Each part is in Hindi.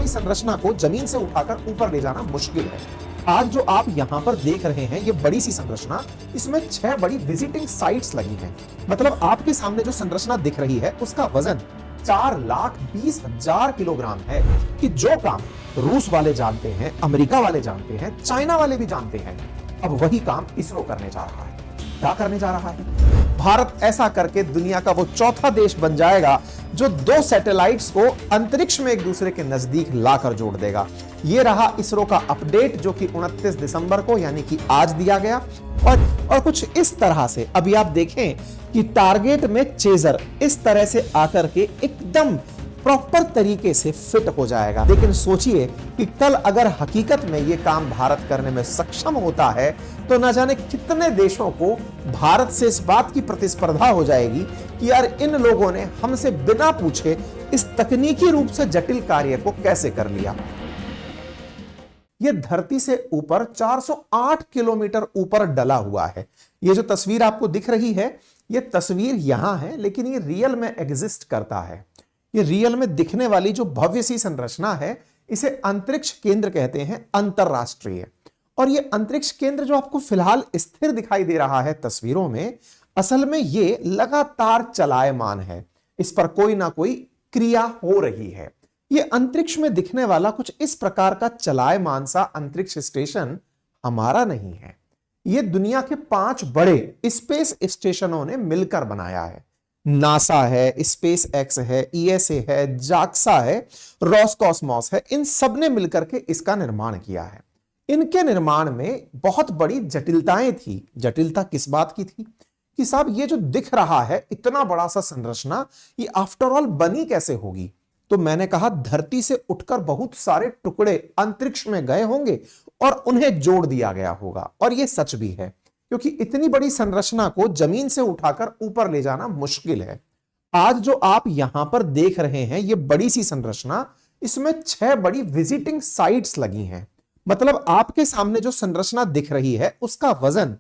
बड़ी संरचना को जमीन से उठाकर ऊपर ले जाना मुश्किल है। आज जो आप यहाँ पर देख रहे हैं ये बड़ी सी संरचना, इसमें 6 बड़ी विजिटिंग साइट्स लगी हैं। मतलब आपके सामने जो संरचना दिख रही है उसका वजन 4,20,000 किलोग्राम है। कि जो काम रूस वाले जानते हैं, अमेरिका वाले जानते हैं, चाइना वाले भी जानते हैं, अब वही काम इसरो करने जा रहा है। क्या करने जा रहा है? भारत ऐसा करके दुनिया का वो चौथा देश बन जाएगा जो 2 सैटेलाइट्स को अंतरिक्ष में एक दूसरे के नजदीक लाकर जोड़ देगा। ये रहा इसरो का अपडेट जो कि 29 दिसंबर को यानी कि आज दिया गया। और कुछ इस तरह से अभी आप देखें कि टारगेट में चेजर इस तरह से आकर के एकदम प्रॉपर तरीके से फिट हो जाएगा। लेकिन सोचिए कि कल अगर हकीकत में यह काम भारत करने में सक्षम होता है तो न जाने कितने देशों को भारत से इस बात की प्रतिस्पर्धा हो जाएगी कि यार इन लोगों ने हमसे बिना पूछे इस तकनीकी रूप से जटिल कार्य को कैसे कर लिया। यह धरती से ऊपर 408 किलोमीटर ऊपर डला हुआ है। यह जो तस्वीर आपको दिख रही है, यह तस्वीर यहां है, लेकिन यह रियल में एग्जिस्ट करता है। ये रियल में दिखने वाली जो भव्य सी संरचना है इसे अंतरिक्ष केंद्र कहते हैं, अंतरराष्ट्रीय। और ये अंतरिक्ष केंद्र जो आपको फिलहाल स्थिर दिखाई दे रहा है तस्वीरों में, असल में ये लगातार चलायमान है। इस पर कोई ना कोई क्रिया हो रही है। ये अंतरिक्ष में दिखने वाला कुछ इस प्रकार का चलायमान सा अंतरिक्ष स्टेशन हमारा नहीं है। ये दुनिया के 5 बड़े स्पेस स्टेशनों ने मिलकर बनाया है। नासा है, स्पेस एक्स है, ईएसए है, जाक्सा है, रोसकॉस्मोस है। इन सब ने मिलकर के इसका निर्माण किया है। इनके निर्माण में बहुत बड़ी जटिलताएं थी। जटिलता किस बात की थी कि साहब ये जो दिख रहा है इतना बड़ा सा संरचना, ये आफ्टर ऑल बनी कैसे होगी। तो मैंने कहा धरती से उठकर बहुत सारे टुकड़े अंतरिक्ष में गए होंगे और उन्हें जोड़ दिया गया होगा। और यह सच भी है, क्योंकि इतनी बड़ी संरचना को जमीन से उठाकर ऊपर ले जाना मुश्किल है। आज जो आप यहां पर देख रहे हैं ये बड़ी सी संरचना, इसमें 6 बड़ी विजिटिंग साइट्स लगी हैं। मतलब आपके सामने जो संरचना दिख रही है उसका वजन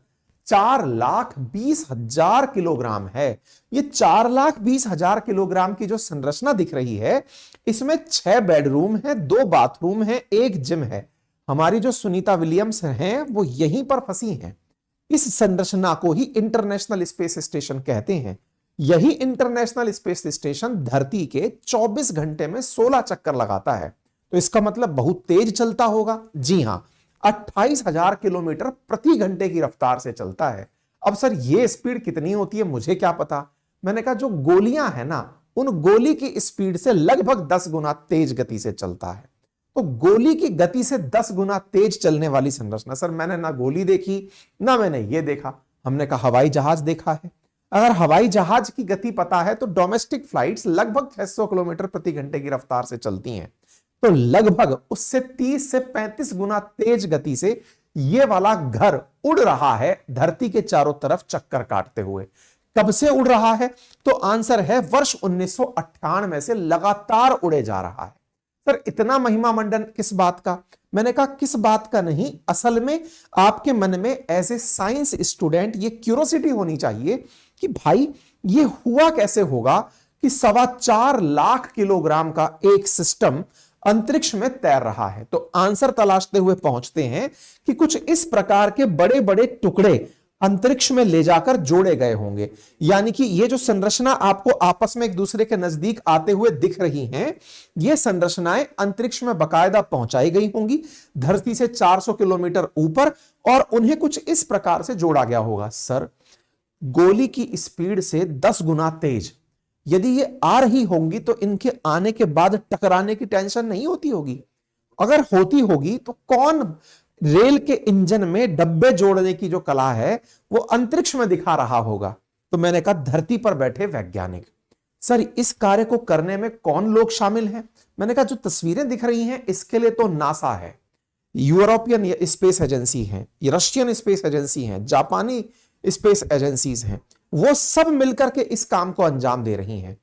4,20,000 किलोग्राम है। ये 4,20,000 किलोग्राम की जो संरचना दिख रही है इसमें 6 बेडरूम है, 2 बाथरूम है, 1 जिम है। हमारी जो सुनीता विलियम्स हैं वो यहीं पर फंसी हैं। इस संरचना को ही इंटरनेशनल स्पेस स्टेशन कहते हैं। यही इंटरनेशनल स्पेस स्टेशन धरती के 24 घंटे में 16 चक्कर लगाता है। तो इसका मतलब बहुत तेज चलता होगा। जी हां, 28,000 किलोमीटर प्रति घंटे की रफ्तार से चलता है। अब सर ये स्पीड कितनी होती है मुझे क्या पता। मैंने कहा जो गोलियां है ना, उन गोली की स्पीड से लगभग 10 गुना तेज गति से चलता है। तो गोली की गति से 10 गुना तेज चलने वाली संरचना। सर मैंने ना गोली देखी ना मैंने ये देखा। हमने कहा हवाई जहाज देखा है। अगर हवाई जहाज की गति पता है तो डोमेस्टिक फ्लाइट्स लगभग 600 किलोमीटर प्रति घंटे की रफ्तार से चलती हैं। तो लगभग उससे 30 से 35 गुना तेज गति से ये वाला घर उड़ रहा है धरती के चारों तरफ चक्कर काटते हुए। कब से उड़ रहा है? तो आंसर है वर्ष 1998 से लगातार उड़े जा रहा है। सर इतना महिमा मंडन किस बात का? मैंने कहा किस बात का नहीं, असल में आपके मन में एज ए साइंस स्टूडेंट ये क्यूरोसिटी होनी चाहिए कि भाई ये हुआ कैसे होगा कि 4.25 लाख किलोग्राम का एक सिस्टम अंतरिक्ष में तैर रहा है। तो आंसर तलाशते हुए पहुंचते हैं कि कुछ इस प्रकार के बड़े बड़े टुकड़े अंतरिक्ष में ले जाकर जोड़े गए होंगे। यानी कि ये जो संरचना आपको आपस में एक दूसरे के नजदीक आते हुए दिख रही हैं, ये संरचनाएं अंतरिक्ष में बकायदा पहुंचाई गई होंगी धरती से 400 किलोमीटर ऊपर, और उन्हें कुछ इस प्रकार से जोड़ा गया होगा। सर गोली की स्पीड से 10 गुना तेज यदि ये आ रही होंगी तो इनके आने के बाद टकराने की टेंशन नहीं होती होगी। अगर होती होगी तो कौन रेल के इंजन में डब्बे जोड़ने की जो कला है वो अंतरिक्ष में दिखा रहा होगा। तो मैंने कहा धरती पर बैठे वैज्ञानिक। सर इस कार्य को करने में कौन लोग शामिल हैं? मैंने कहा जो तस्वीरें दिख रही हैं इसके लिए तो नासा है, यूरोपियन स्पेस एजेंसी है, रशियन स्पेस एजेंसी है, जापानी स्पेस एजेंसीज हैं, वो सब मिलकर के इस काम को अंजाम दे रही हैं।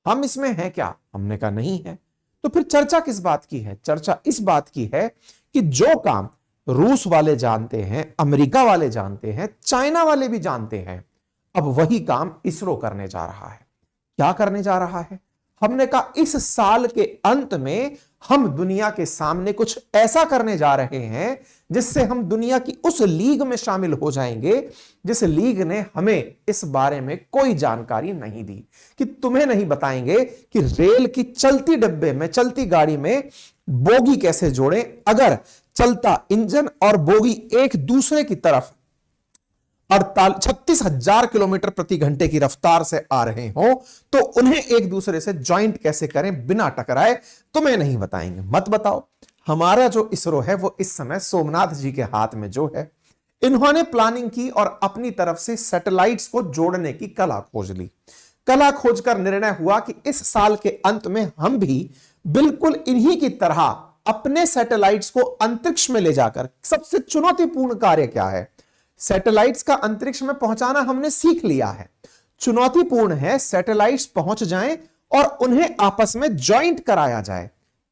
हम इसमें हैं क्या? हमने कहा नहीं है। तो फिर चर्चा किस बात की है? चर्चा इस बात की है कि जो काम रूस वाले जानते हैं, अमेरिका वाले जानते हैं, चाइना वाले भी जानते हैं, अब वही काम इसरो करने जा रहा है। क्या करने जा रहा है? हमने कहा इस साल के अंत में हम दुनिया के सामने कुछ ऐसा करने जा रहे हैं जिससे हम दुनिया की उस लीग में शामिल हो जाएंगे जिस लीग ने हमें इस बारे में कोई जानकारी नहीं दी, कि तुम्हें नहीं बताएंगे कि रेल की चलती डब्बे में, चलती गाड़ी में बोगी कैसे जोड़ें। अगर चलता इंजन और बोगी एक दूसरे की तरफ 36,000 किलोमीटर प्रति घंटे की रफ्तार से आ रहे हो तो उन्हें एक दूसरे से ज्वाइंट कैसे करें बिना टकराए, तुम्हें नहीं बताएंगे। मत बताओ। हमारा जो इसरो है वो इस समय सोमनाथ जी के हाथ में जो है, इन्होंने प्लानिंग की और अपनी तरफ से सैटेलाइट्स को जोड़ने की कला खोज ली। कला खोजकर निर्णय हुआ कि इस साल के अंत में हम भी बिल्कुल इन्हीं की तरह अपने सैटेलाइट्स को अंतरिक्ष में ले जाकर, सबसे चुनौतीपूर्ण कार्य क्या है, सैटेलाइट्स का अंतरिक्ष में पहुंचाना हमने सीख लिया है, चुनौतीपूर्ण है सैटेलाइट्स पहुंच जाएं और उन्हें आपस में ज्वाइंट कराया जाए,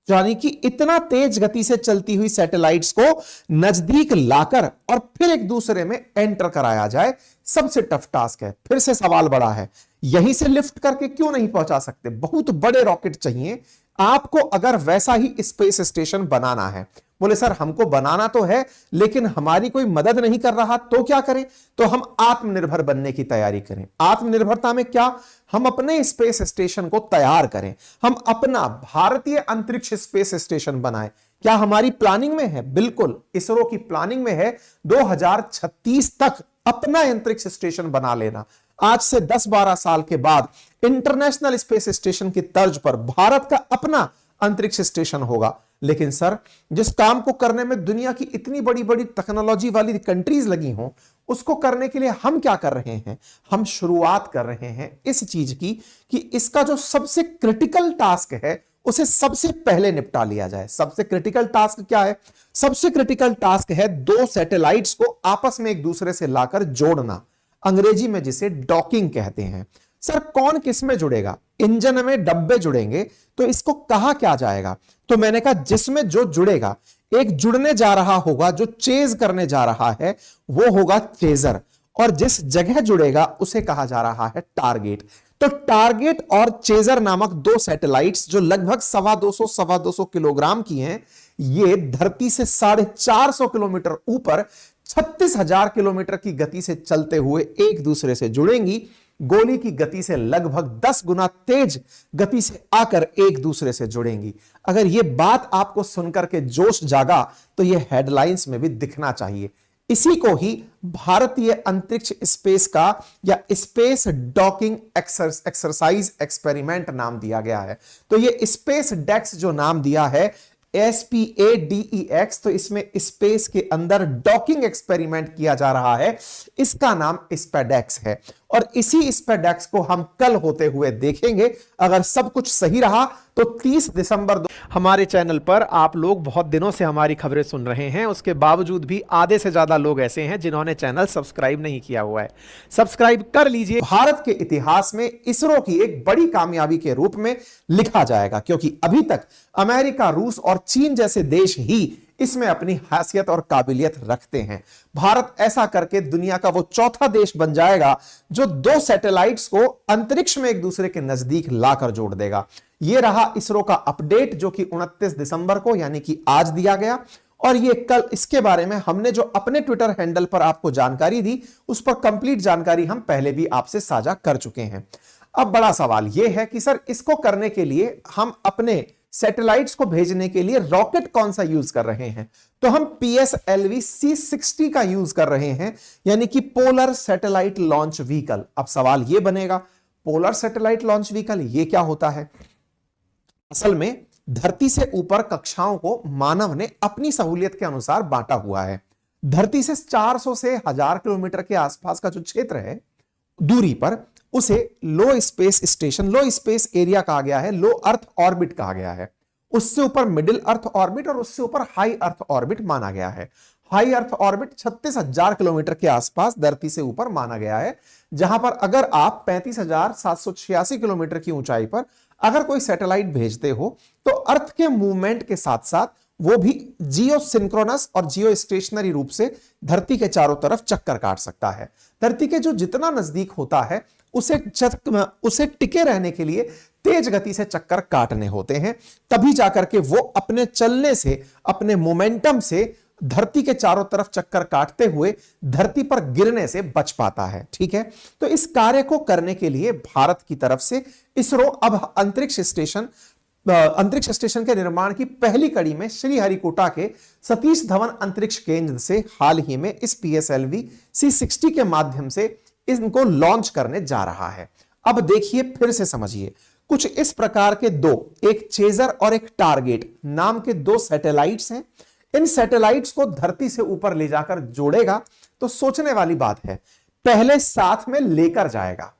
यानी कि इतना तेज गति से चलती हुई सैटेलाइट्स को नजदीक लाकर और फिर एक दूसरे में एंटर कराया जाए। सबसे टफ टास्क है। फिर से सवाल बड़ा है, यहीं से लिफ्ट करके क्यों नहीं पहुंचा सकते? बहुत बड़े रॉकेट चाहिए आपको अगर वैसा ही स्पेस स्टेशन बनाना है। बोले सर हमको बनाना तो है लेकिन हमारी कोई मदद नहीं कर रहा, तो क्या करें? तो हम आत्मनिर्भर बनने की तैयारी करें। आत्मनिर्भरता में क्या? हम अपने स्पेस स्टेशन को तैयार करें, हम अपना भारतीय अंतरिक्ष स्पेस स्टेशन बनाएं। क्या हमारी प्लानिंग में है? बिल्कुल, इसरो की प्लानिंग में है 2036 तक अपना अंतरिक्ष स्टेशन बना लेना। आज से 10-12 साल के बाद इंटरनेशनल स्पेस स्टेशन की तर्ज पर भारत का अपना अंतरिक्ष स्टेशन होगा। लेकिन सर जिस काम को करने में दुनिया की इतनी बड़ी बड़ी टेक्नोलॉजी वाली कंट्रीज लगी हों, उसको करने के लिए हम क्या कर रहे हैं? हम शुरुआत कर रहे हैं इस चीज की कि इसका जो सबसे क्रिटिकल टास्क है उसे सबसे पहले निपटा लिया जाए। सबसे क्रिटिकल टास्क क्या है? सबसे क्रिटिकल टास्क है 2 सैटेलाइट्स को आपस में एक दूसरे से लाकर जोड़ना, अंग्रेजी में जिसे डॉकिंग कहते हैं। सर कौन किस में जुड़ेगा? इंजन में डब्बे जुड़ेंगे तो इसको कहा क्या जाएगा? तो मैंने कहा जिसमें जो जुड़ेगा, एक जुड़ने जा रहा होगा, जो चेज करने जा रहा है वो होगा चेजर, और जिस जगह जुड़ेगा उसे कहा जा रहा है टारगेट। तो टारगेट और चेजर नामक 2 सैटेलाइट्स जो लगभग 250 किलोग्राम की हैं, ये धरती से 450 किलोमीटर ऊपर 36,000 किलोमीटर की गति से चलते हुए एक दूसरे से जुड़ेंगी। गोली की गति से लगभग 10 गुना तेज गति से आकर एक दूसरे से जुड़ेंगी। अगर यह बात आपको सुनकर के जोश जागा तो यह हेडलाइंस में भी दिखना चाहिए। इसी को ही भारतीय अंतरिक्ष स्पेस का या स्पेस डॉकिंग एक्सरसाइज एक्सपेरिमेंट नाम दिया गया है। तो यह स्पेस डेक्स जो नाम दिया है SPADEX, तो इसमें स्पेस के अंदर डॉकिंग एक्सपेरिमेंट किया जा रहा है, इसका नाम स्पेडेक्स है। और इसी स्पेडेक्स को हम कल होते हुए देखेंगे। अगर सब कुछ सही रहा तो 30 दिसंबर हमारे चैनल पर आप लोग बहुत दिनों से हमारी खबरें सुन रहे हैं, उसके बावजूद भी आधे से ज्यादा लोग ऐसे हैं जिन्होंने चैनल सब्सक्राइब नहीं किया हुआ है। सब्सक्राइब कर लीजिए। भारत के इतिहास में इसरो की एक बड़ी कामयाबी के रूप में लिखा जाएगा, क्योंकि अभी तक अमेरिका, रूस और चीन जैसे देश ही इसमें अपनी हैसियत और काबिलियत रखते हैं। भारत ऐसा करके दुनिया का वो चौथा देश बन जाएगा जो 2 सैटेलाइट्स को अंतरिक्ष में एक दूसरे के नजदीक लाकर जोड़ देगा। यह रहा इसरो का अपडेट जो कि 29 दिसंबर को यानी कि आज दिया गया। और ये कल इसके बारे में हमने जो अपने ट्विटर हैंडल पर आपको जानकारी दी, उस पर कंप्लीट जानकारी हम पहले भी आपसे साझा कर चुके हैं। अब बड़ा सवाल यह है कि सर इसको करने के लिए हम अपने सैटेलाइट्स को भेजने के लिए रॉकेट कौन सा यूज कर रहे हैं? तो हम PSLV C60 का यूज कर रहे हैं, यानी कि पोलर सैटेलाइट लॉन्च व्हीकल। अब सवाल यह बनेगा, पोलर सैटेलाइट लॉन्च व्हीकल ये क्या होता है? असल में धरती से ऊपर कक्षाओं को मानव ने अपनी सहूलियत के अनुसार बांटा हुआ है। धरती से 400 से 1000 किलोमीटर के आसपास का जो क्षेत्र है दूरी पर, उसे लो स्पेस स्टेशन, लो स्पेस एरिया कहा गया है, लो अर्थ ऑर्बिट कहा गया है। उससे ऊपर मिडिल अर्थ ऑर्बिट और उससे ऊपर हाई अर्थ ऑर्बिट माना गया है। हाई अर्थ ऑर्बिट 36,000 किलोमीटर के आसपास धरती से ऊपर माना गया है, जहां पर अगर आप 35,786 किलोमीटर की ऊंचाई पर अगर कोई सैटेलाइट भेजते हो तो अर्थ के मूवमेंट के साथ साथ वो भी जियो सिंक्रोनस और जियो स्टेशनरी रूप से धरती के चारों तरफ चक्कर काट सकता है। धरती के जो जितना नजदीक होता है उसे टिके रहने के लिए तेज गति से चक्कर काटने होते हैं, तभी जाकर के वो अपने चलने से, अपने मोमेंटम से धरती के चारों तरफ चक्कर काटते हुए धरती पर गिरने से बच पाता है। ठीक है, तो इस कार्य को करने के लिए भारत की तरफ से इसरो अब अंतरिक्ष स्टेशन के निर्माण की पहली कड़ी में श्रीहरिकोटा के सतीश धवन अंतरिक्ष केंद्र से हाल ही में इस PSLV C60 के माध्यम से इनको लॉन्च करने जा रहा है। अब देखिए, फिर से समझिए, कुछ इस प्रकार के दो, एक चेजर और एक टारगेट नाम के दो सैटेलाइट्स हैं। इन सैटेलाइट्स को धरती से ऊपर ले जाकर जोड़ेगा तो सोचने वाली बात है, पहले साथ में लेकर जाएगा,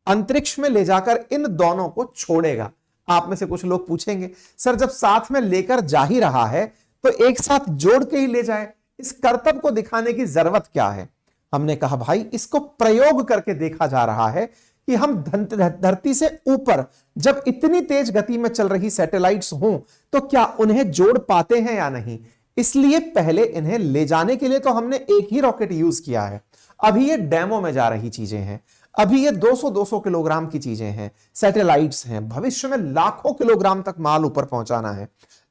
अंतरिक्ष में ले जाकर इन दोनों को छोड़ेगा। आप में से कुछ लोग पूछेंगे, सर जब साथ में लेकर जा ही रहा है तो एक साथ जोड़ के ही ले जाए, इस कर्तव्य को दिखाने की जरूरत क्या है? हमने कहा भाई, इसको प्रयोग करके देखा जा रहा है कि हम धरती से ऊपर जब इतनी तेज गति में चल रही सैटेलाइट्स हों तो क्या उन्हें जोड़ पाते हैं या नहीं। इसलिए पहले इन्हें ले जाने के लिए तो हमने एक ही रॉकेट यूज किया है। अभी ये डेमो में जा रही चीजें हैं, अभी ये 200-200 किलोग्राम की चीजें हैं, सैटेलाइट्स हैं, भविष्य में लाखों किलोग्राम तक माल ऊपर पहुंचाना है।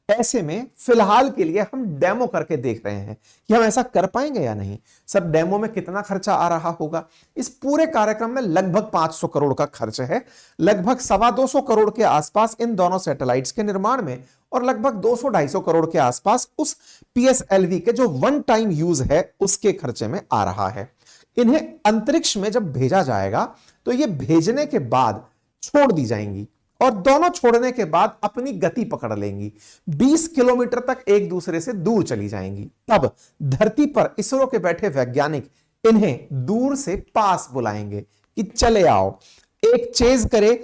ऐसे में फिलहाल के लिए हम डेमो करके देख रहे हैं कि हम ऐसा कर पाएंगे या नहीं। सब डेमो में कितना खर्चा आ रहा होगा? इस पूरे कार्यक्रम में लगभग 500 करोड़ का खर्च है, लगभग 225 करोड़ के आसपास इन दोनों सैटेलाइट्स के निर्माण में, और लगभग 200-250 करोड़ के आसपास उस PSLV के जो वन टाइम यूज है उसके खर्चे में आ रहा है। इन्हें अंतरिक्ष में जब भेजा जाएगा तो ये भेजने के बाद छोड़ दी जाएंगी और दोनों छोड़ने के बाद अपनी गति पकड़ लेंगी, 20 किलोमीटर तक एक दूसरे से दूर चली जाएंगी। तब धरती पर इसरो के बैठे वैज्ञानिक इन्हें दूर से पास बुलाएंगे कि चले आओ, एक चेज करे,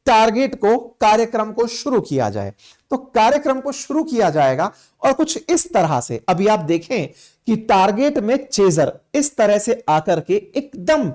टारगेट को, कार्यक्रम को शुरू किया जाए। तो कार्यक्रम को शुरू किया जाएगा और कुछ इस तरह से, अभी आप देखें कि टारगेट में चेजर इस तरह से आकर के एकदम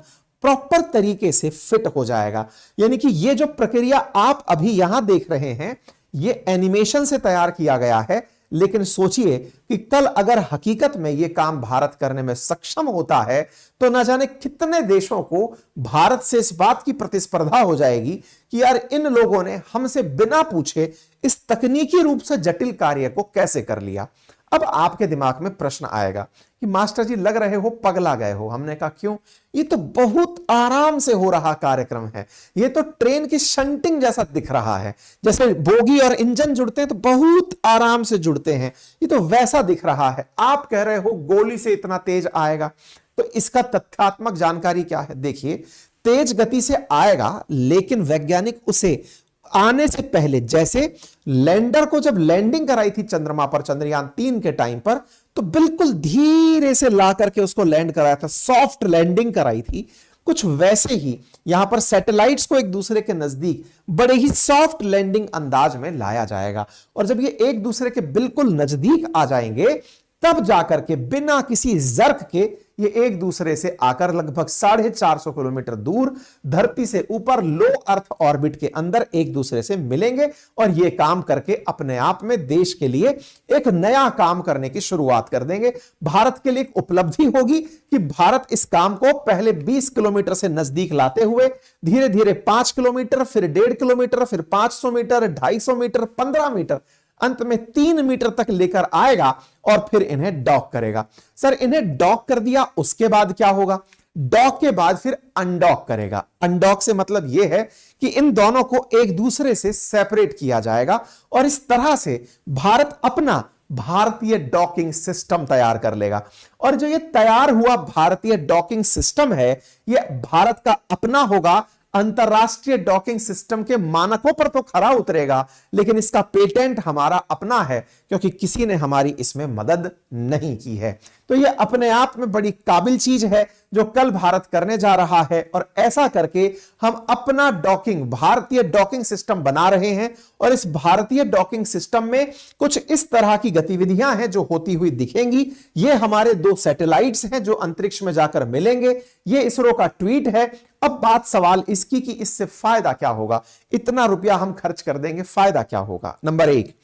प्रॉपर तरीके से फिट हो जाएगा। यानी कि ये जो प्रक्रिया आप अभी यहां देख रहे हैं ये एनिमेशन से तैयार किया गया है, लेकिन सोचिए कि कल अगर हकीकत में यह काम भारत करने में सक्षम होता है तो न जाने कितने देशों को भारत से इस बात की प्रतिस्पर्धा हो जाएगी कि यार इन लोगों ने हमसे बिना पूछे इस तकनीकी रूप से जटिल कार्य को कैसे कर लिया। अब आपके दिमाग में प्रश्न आएगा कि मास्टर जी लग रहे हो पगला गए हो। हमने कहा क्यों? ये तो बहुत आराम से हो रहा कार्यक्रम है, ये तो ट्रेन की शंटिंग जैसा दिख रहा है, जैसे बोगी और इंजन जुड़ते हैं तो बहुत आराम से जुड़ते हैं, ये तो वैसा दिख रहा है। आप कह रहे हो गोली से इतना तेज आएगा, तो इसका तथ्यात्मक जानकारी क्या है? देखिए, तेज गति से आएगा, लेकिन वैज्ञानिक उसे आने से पहले, जैसे लैंडर को जब लैंडिंग कराई थी चंद्रमा पर चंद्रयान 3 के टाइम पर, तो बिल्कुल धीरे से ला करके उसको लैंड कराया था, सॉफ्ट लैंडिंग कराई थी। कुछ वैसे ही यहां पर सैटेलाइट्स को एक दूसरे के नजदीक बड़े ही सॉफ्ट लैंडिंग अंदाज में लाया जाएगा, और जब ये एक दूसरे के बिल्कुल नजदीक आ जाएंगे तब जाकर के बिना किसी जर्क के ये एक दूसरे से आकर लगभग 450 किलोमीटर दूर धरती से ऊपर लो अर्थ ऑर्बिट के अंदर एक दूसरे से मिलेंगे, और ये काम करके अपने आप में देश के लिए एक नया काम करने की शुरुआत कर देंगे। भारत के लिए एक उपलब्धि होगी कि भारत इस काम को पहले 20 किलोमीटर से नजदीक लाते हुए धीरे धीरे 5 किलोमीटर, फिर 1.5 किलोमीटर, फिर 500 मीटर, 250 मीटर, 15 मीटर, अंत में 3 मीटर तक लेकर आएगा और फिर इन्हें डॉक करेगा। सर इन्हें डॉक कर दिया, उसके बाद क्या होगा? डॉक के बाद फिर अनडॉक करेगा। अनडॉक से मतलब यह है कि इन दोनों को एक दूसरे से सेपरेट किया जाएगा, और इस तरह से भारत अपना भारतीय डॉकिंग सिस्टम तैयार कर लेगा। और जो ये तैयार हुआ भारतीय डॉकिंग सिस्टम है, यह भारत का अपना होगा, अंतरराष्ट्रीय डॉकिंग सिस्टम के मानकों पर तो खरा उतरेगा, लेकिन इसका पेटेंट हमारा अपना है, क्योंकि किसी ने हमारी इसमें मदद नहीं की है। तो यह अपने आप में बड़ी काबिल चीज है जो कल भारत करने जा रहा है, और ऐसा करके हम अपना डॉकिंग, भारतीय डॉकिंग सिस्टम बना रहे हैं। और इस भारतीय डॉकिंग सिस्टम में कुछ इस तरह की गतिविधियां हैं जो होती हुई दिखेंगी। ये हमारे 2 सैटेलाइट्स हैं जो अंतरिक्ष में जाकर मिलेंगे। ये इसरो का ट्वीट है। अब बात सवाल इसकी कि इससे फायदा क्या होगा? इतना रुपया हम खर्च कर देंगे, फायदा क्या होगा? नंबर 1,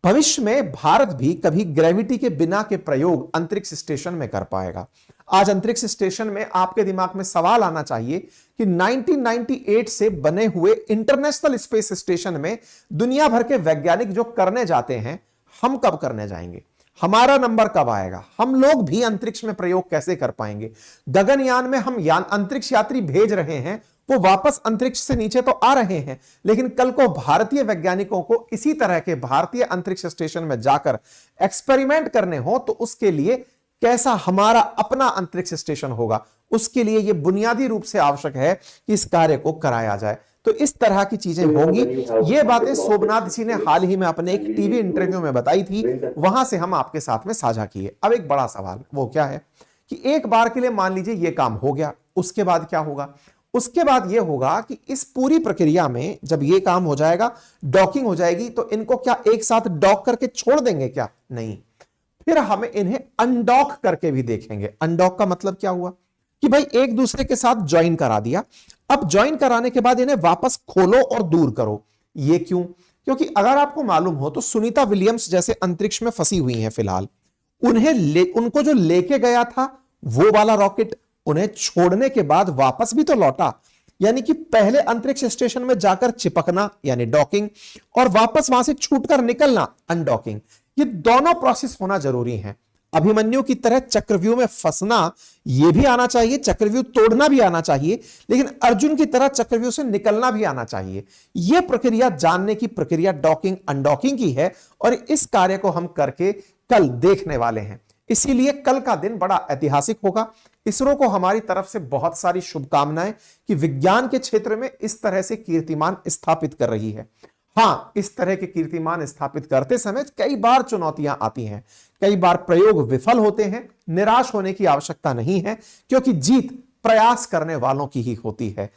भविष्य में भारत भी कभी ग्रेविटी के बिना के प्रयोग अंतरिक्ष स्टेशन में कर पाएगा। आज अंतरिक्ष स्टेशन में आपके दिमाग में सवाल आना चाहिए कि कि 1998 से बने हुए इंटरनेशनल स्पेस स्टेशन में दुनिया भर के वैज्ञानिक जो करने जाते हैं, हम कब करने जाएंगे, हमारा नंबर कब आएगा, हम लोग भी अंतरिक्ष में प्रयोग कैसे कर पाएंगे। गगनयान में हम अंतरिक्ष यात्री भेज रहे हैं, वो वापस अंतरिक्ष से नीचे तो आ रहे हैं, लेकिन कल को भारतीय वैज्ञानिकों को इसी तरह के भारतीय अंतरिक्ष स्टेशन में जाकर एक्सपेरिमेंट करने हो तो उसके लिए कैसा हमारा अपना अंतरिक्ष स्टेशन होगा, उसके लिए यह बुनियादी रूप से आवश्यक है कि इस कार्य को कराया जाए। तो इस तरह की चीजें होंगी। ये बातें शोभनाथ जी ने हाल ही में अपने एक टीवी इंटरव्यू में बताई थी, वहां से हम आपके साथ में साझा किए। अब एक बड़ा सवाल वो क्या है कि एक बार के लिए मान लीजिए ये काम हो गया, उसके बाद क्या होगा। उसके बाद यह होगा कि इस पूरी प्रक्रिया में जब ये काम हो जाएगा, डॉकिंग हो जाएगी, तो इनको क्या एक साथ डॉक करके छोड़ देंगे क्या, नहीं, फिर हमें इन्हें अनडॉक करके भी देखेंगे। अनडॉक का मतलब क्या हुआ कि भाई एक दूसरे के साथ ज्वाइन करा दिया, अब ज्वाइन कराने के बाद इन्हें वापस खोलो और दूर करो। ये क्यों, क्योंकि अगर आपको मालूम हो तो सुनीता विलियम्स जैसे अंतरिक्ष में फंसी हुई हैं फिलहाल, उनको जो लेके गया था वो वाला रॉकेट उन्हें छोड़ने के बाद वापस भी तो लौटा, यानी कि पहले अंतरिक्ष स्टेशन में जाकर चिपकना यानी डॉकिंग, और वापस वहां से छूटकर निकलना अनडॉकिंग, ये दोनों प्रोसेस होना जरूरी है। अभिमन्यु की तरह चक्रव्यूह में फंसना यह भी आना चाहिए, चक्रव्यूह तोड़ना भी आना चाहिए, लेकिन अर्जुन की तरह चक्रव्यूह से निकलना भी आना चाहिए। यह प्रक्रिया जानने की प्रक्रिया डॉकिंग अनडॉकिंग की है, और इस कार्य को हम करके कल देखने वाले हैं। इसीलिए कल का दिन बड़ा ऐतिहासिक होगा। इसरो को हमारी तरफ से बहुत सारी शुभकामनाएं कि विज्ञान के क्षेत्र में इस तरह से कीर्तिमान स्थापित कर रही है। हां, इस तरह के कीर्तिमान स्थापित करते समय कई बार चुनौतियां आती हैं, कई बार प्रयोग विफल होते हैं। निराश होने की आवश्यकता नहीं है, क्योंकि जीत प्रयास करने वालों की ही होती है।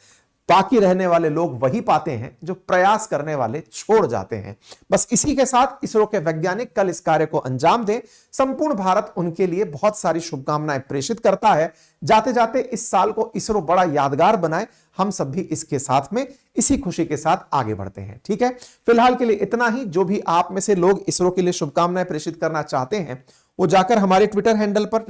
बाकी रहने वाले लोग वही पाते हैं जो प्रयास करने वाले छोड़ जाते हैं। बस इसी के साथ इसरो के वैज्ञानिक कल इस कार्य को अंजाम दें। संपूर्ण भारत उनके लिए बहुत सारी शुभकामनाएं प्रेषित करता है। जाते जाते इस साल को इसरो बड़ा यादगार बनाए, हम सब भी इसके साथ में इसी खुशी के साथ आगे बढ़ते हैं। ठीक है, फिलहाल के लिए इतना ही। जो भी आप में से लोग इसरो के लिए शुभकामनाएं प्रेषित करना चाहते हैं, वो जाकर हमारे ट्विटर हैंडल पर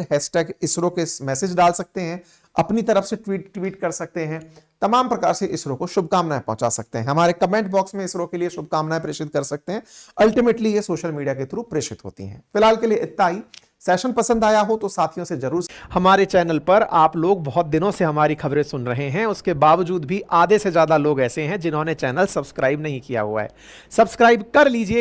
#इसरो के मैसेज डाल सकते हैं, अपनी तरफ से ट्वीट कर सकते हैं, तमाम प्रकार से इसरो को शुभकामनाएं पहुंचा सकते हैं। हमारे कमेंट बॉक्स में इसरो के लिए शुभकामनाएं प्रेषित कर सकते हैं। अल्टीमेटली ये सोशल मीडिया के थ्रू प्रेषित होती हैं। फिलहाल के लिए इतना ही। सेशन पसंद आया हो तो साथियों से जरूर। हमारे चैनल पर आप लोग बहुत दिनों से हमारी खबरें सुन रहे हैं, उसके बावजूद भी आधे से ज्यादा लोग ऐसे हैं जिन्होंने चैनल सब्सक्राइब नहीं किया हुआ है। सब्सक्राइब कर लीजिए।